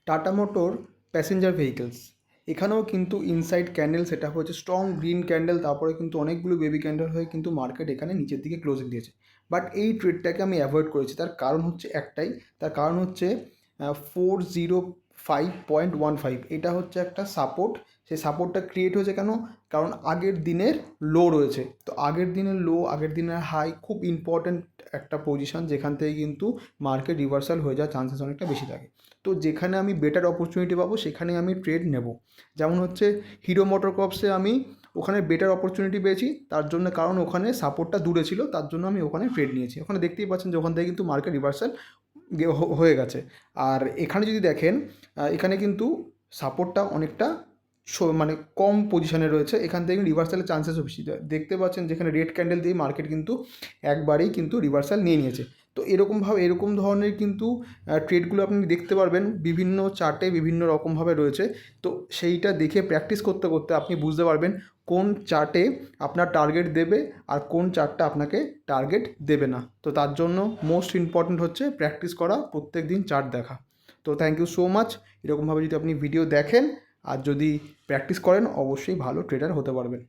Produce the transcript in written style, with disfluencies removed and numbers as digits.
Tata motor passenger vehicles, এখানেও কিন্তু inside candle সেটা হচ্ছে স্ট্রং গ্রিন ক্যান্ডেল, তারপরে কিন্তু অনেকগুলো বেবি ক্যান্ডেল হয়ে কিন্তু মার্কেট এখানে নিচের দিকে ক্লোজিং দিয়েছে। বাট এই ট্রেডটাকে আমি অ্যাভয়েড করেছি, তার কারণ হচ্ছে একটাই, তার কারণ হচ্ছে 405.15, এটা হচ্ছে একটা সাপোর্ট। সেই সাপোর্টটা ক্রিয়েট হয়েছে কেন? কারণ আগের দিনের লো রয়েছে, তো আগের দিনের লো আগের দিনের হাই খুব ইম্পর্ট্যান্ট একটা পজিশন, যেখান থেকে কিন্তু মার্কেট রিভার্সাল হয়ে যাওয়ার চান্সেস অনেকটা বেশি থাকে। তো যেখানে আমি বেটার অপরচুনিটি পাবো সেখানে আমি ট্রেড নেব। যেমন হচ্ছে হিরো মোটর কর্পসে আমি ওখানে বেটার অপরচুনিটি পেয়েছি, তার জন্য কারণ ওখানে সাপোর্টটা দূরে ছিল, তার জন্য আমি ওখানে ট্রেড নিয়েছি। ওখানে দেখতেই পাচ্ছেন যে ওখান থেকে কিন্তু মার্কেট রিভার্সাল হয়ে গেছে। আর এখানে যদি দেখেন, এখানে কিন্তু সাপোর্টটা অনেকটা মানে কম পজিশনে রয়েছে, এখান থেকে রিভার্সালের চান্সেসও বেশি। দেখতে পাচ্ছেন যেখানে রেড ক্যান্ডেল দিয়ে মার্কেট কিন্তু একবারেই কিন্তু রিভার্সাল নিয়ে নিয়েছে। তো এরকম ধরনের কিন্তু ট্রেডগুলো আপনি দেখতে পারবেন বিভিন্ন চার্টে বিভিন্ন রকমভাবে রয়েছে। তো সেইটা দেখে প্র্যাকটিস করতে করতে আপনি বুঝতে পারবেন কোন চার্টে আপনার টার্গেট দেবে আর কোন চার্টটা আপনাকে টার্গেট দেবে না। তো তার জন্য মোস্ট ইম্পর্ট্যান্ট হচ্ছে প্র্যাকটিস করা, প্রত্যেক দিন চার্ট দেখা। তো থ্যাংক ইউ সো মাচ। এরকমভাবে যদি আপনি ভিডিও দেখেন আর যদি প্র্যাকটিস করেন, অবশ্যই ভালো ট্রেডার হতে পারবেন।